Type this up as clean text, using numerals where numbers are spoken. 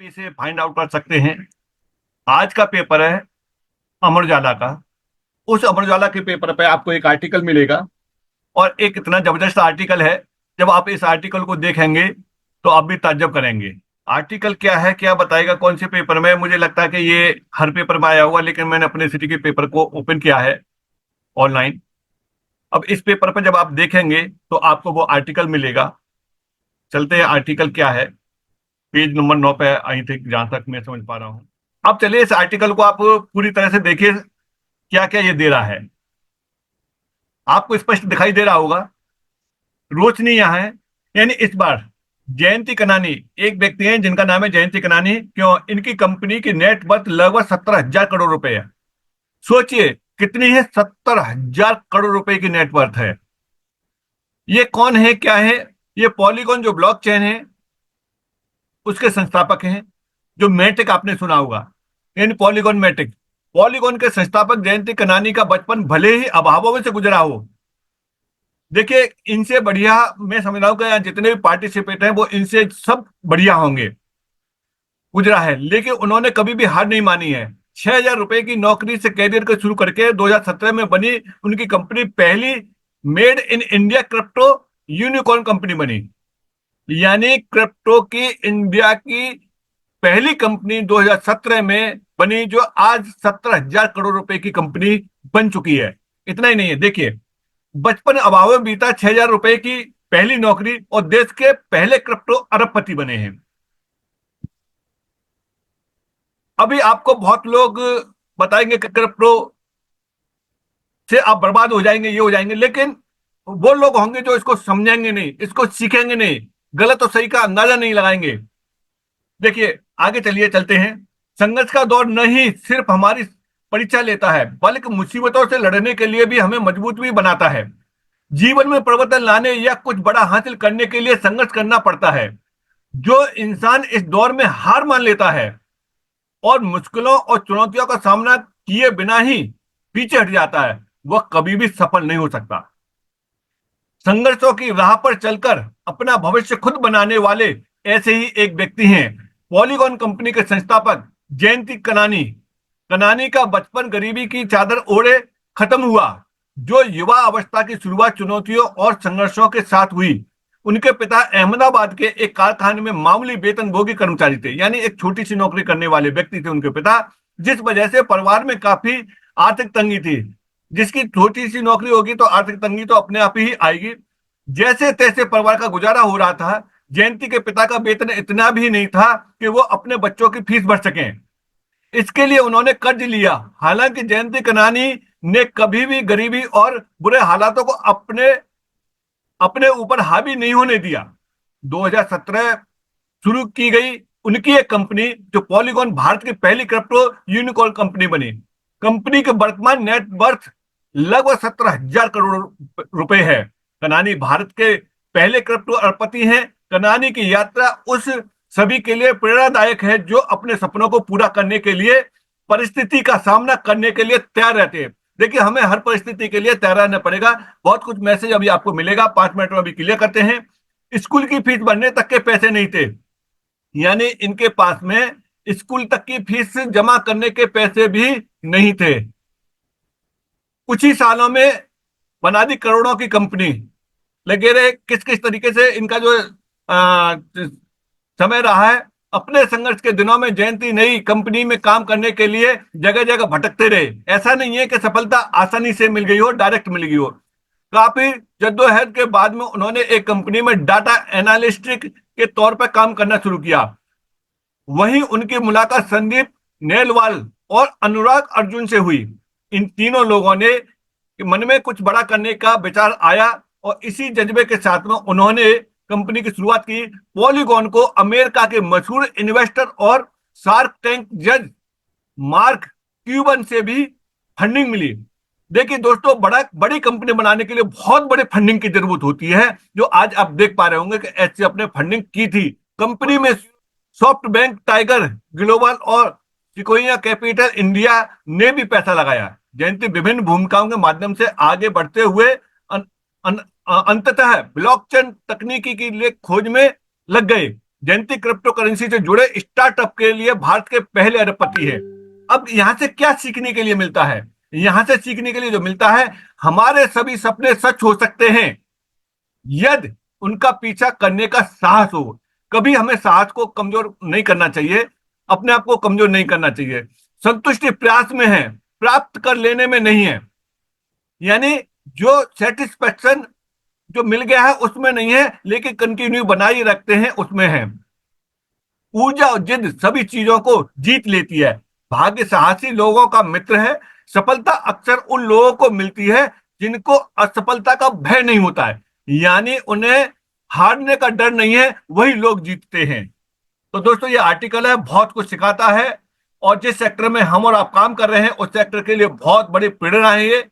आप इसे find out कर सकते हैं। आज का पेपर है अमर उजाला का। उस अमर उजाला के पेपर पे आपको एक आर्टिकल मिलेगा, और एक इतना जबरदस्त आर्टिकल है। जब आप इस आर्टिकल को देखेंगे तो आप भी ताज्जुब करेंगे। आर्टिकल क्या है, क्या बताएगा, कौन से पेपर में, मुझे लगता है कि ये हर पेपर में आया होगा, लेकिन मैंने अपने सिटी के पेपर को ओपन किया है ऑनलाइन। अब इस पेपर पर जब आप देखेंगे तो आपको वो आर्टिकल मिलेगा। चलते हैं, आर्टिकल क्या है। पेज नंबर 9 पे आई थिंक, जहां तक मैं समझ पा रहा हूँ। अब चलिए इस आर्टिकल को आप पूरी तरह से देखिए, क्या क्या ये दे रहा है। आपको स्पष्ट दिखाई दे रहा होगा, रोशनी यहाँ है। यानी इस बार जयंती कनानी एक व्यक्ति हैं जिनका नाम है जयंती कनानी। क्यों? इनकी कंपनी की नेट वर्थ लगभग 70,000 करोड़ रुपए है। सोचिए कितनी है, 70,000 करोड़ रुपए की नेट वर्थ है। ये कौन है, क्या है? ये पॉलीगॉन जो ब्लॉकचेन है उसके संस्थापक हैं। जो मेटिक आपने सुना होगा, यानी पॉलीगॉन मेटिक। पॉलीगॉन के संस्थापक जयंती कनानी का बचपन भले ही अभावों में से गुजरा हो, देखिए इनसे बढ़िया मैं समझ रहा हूं कि जितने भी पार्टिसिपेट हैं वो इनसे सब बढ़िया होंगे, गुजरा है। लेकिन उन्होंने कभी भी हार नहीं मानी है। 6,000 रुपए की नौकरी से कैरियर को शुरू करके 2017 में बनी उनकी कंपनी पहली made in India crypto unicorn company बनी। यानी क्रिप्टो की इंडिया की पहली कंपनी 2017 में बनी, जो आज 70,000 करोड़ रुपए की कंपनी बन चुकी है। इतना ही नहीं है, देखिए बचपन अभाव में बीता, 6,000 रुपए की पहली नौकरी, और देश के पहले क्रिप्टो अरबपति बने हैं। अभी आपको बहुत लोग बताएंगे कि क्रिप्टो से आप बर्बाद हो जाएंगे, ये हो जाएंगे, लेकिन वो लोग होंगे जो इसको समझेंगे नहीं, इसको सीखेंगे नहीं, गलत और सही का अंदाजा नहीं लगाएंगे। देखिए आगे चलिए, चलते हैं। संघर्ष का दौर नहीं सिर्फ हमारी परीक्षा लेता है, बल्कि मुसीबतों से लड़ने के लिए भी हमें मजबूत भी बनाता है। जीवन में परिवर्तन लाने या कुछ बड़ा हासिल करने के लिए संघर्ष करना पड़ता है। जो इंसान इस दौर में हार मान लेता है और मुश्किलों और चुनौतियों का सामना किए बिना ही पीछे हट जाता है, वह कभी भी सफल नहीं हो सकता। संघर्षों की राह पर चलकर अपना भविष्य खुद बनाने वाले ऐसे ही एक व्यक्ति हैं पॉलीगॉन कंपनी के संस्थापक जयंती कनानी। कनानी का बचपन गरीबी की चादर ओढ़े खत्म हुआ। जो युवा अवस्था की शुरुआत चुनौतियों और संघर्षों के साथ हुई। उनके पिता अहमदाबाद के एक कारखाने में मामूली वेतनभोगी कर्मचारी थे, यानी एक छोटी सी नौकरी करने वाले व्यक्ति थे उनके पिता, जिस वजह से परिवार में काफी आर्थिक तंगी थी। जिसकी छोटी सी नौकरी होगी तो आर्थिक तंगी तो अपने आप ही आएगी। जैसे तैसे परिवार का गुजारा हो रहा था। जयंती के पिता का वेतन इतना भी नहीं था कि वो अपने बच्चों की फीस भर सकें। इसके लिए उन्होंने कर्ज लिया। हालांकि जयंती कनानी ने कभी भी गरीबी और बुरे हालातों को अपने अपने ऊपर हावी नहीं होने दिया। 2017 शुरू की गई उनकी एक कंपनी, जो पॉलीगॉन भारत की पहली क्रिप्टो यूनिकॉर्न कंपनी बनी। कंपनी के वर्तमान नेट वर्थ लगभग 70,000 करोड़ रुपए है। कनानी भारत के पहले क्रिप्टो अरबपति हैं। कनानी की यात्रा उस सभी के लिए प्रेरणादायक है जो अपने सपनों को पूरा करने के लिए परिस्थिति का सामना करने के लिए तैयार रहते हैं। देखिए हमें हर परिस्थिति के लिए तैयार रहना पड़ेगा। बहुत कुछ मैसेज अभी आपको मिलेगा, 5 मिनट में अभी क्लियर करते हैं। स्कूल की फीस भरने तक के पैसे नहीं थे, यानी इनके पास में स्कूल तक की फीस जमा करने के पैसे भी नहीं थे। कुछ ही सालों में बना दी करोड़ों की कंपनी। लगे रहे किस किस तरीके से इनका जो समय रहा है। अपने संघर्ष के दिनों में जयंती नई कंपनी में काम करने के लिए जगह जगह भटकते रहे। ऐसा नहीं है कि सफलता आसानी से मिल गई हो, डायरेक्ट मिल गई हो। काफी जद्दोजहद के बाद में उन्होंने एक कंपनी में डाटा एनालिस्ट के तौर पर काम करना शुरू किया। वहीं उनकी मुलाकात संदीप नेलवाल और अनुराग अर्जुन से हुई। इन तीनों लोगों ने मन में कुछ बड़ा करने का विचार आया, और इसी जज्बे के साथ में उन्होंने कंपनी की शुरुआत की। पॉलीगॉन को अमेरिका के मशहूर इन्वेस्टर और शार्क टैंक जज मार्क क्यूबन से भी फंडिंग मिली। देखिए दोस्तों, बड़ी कंपनी बनाने के लिए बहुत बड़े फंडिंग की जरूरत होती है, जो आज आप देख पा रहे होंगे कि ऐसे अपने फंडिंग की थी। कंपनी में सॉफ्ट बैंक, टाइगर ग्लोबल और सिकोया कैपिटल इंडिया ने भी पैसा लगाया। जयंती विभिन्न भूमिकाओं के माध्यम से आगे बढ़ते हुए अन, अन, अंततः ब्लॉकचेन तकनीकी के लिए खोज में लग गए। जयंती क्रिप्टो करेंसी से जुड़े स्टार्टअप के लिए भारत के पहले अरबपति है। अब यहां से क्या सीखने के लिए मिलता है? यहां से सीखने के लिए जो मिलता है, हमारे सभी सपने सच हो सकते हैं यदि उनका पीछा करने का साहस हो। कभी हमें साहस को कमजोर नहीं करना चाहिए, अपने आप को कमजोर नहीं करना चाहिए। संतुष्टि प्रयास में है, प्राप्त कर लेने में नहीं है। यानी जो सेटिस्फेक्शन जो मिल गया है उसमें नहीं है, लेकिन कंटिन्यू बनाए रखते हैं उसमें है। ऊर्जा और जिद सभी चीजों को जीत लेती है। भाग्य साहसी लोगों का मित्र है। सफलता अक्सर उन लोगों को मिलती है जिनको असफलता का भय नहीं होता है, यानी उन्हें हारने का डर नहीं है, वही लोग जीतते हैं। तो दोस्तों, ये आर्टिकल है, बहुत कुछ सिखाता है। और जिस सेक्टर में हम और आप काम कर रहे हैं उस सेक्टर के लिए बहुत बड़ी प्रेरणा है ये।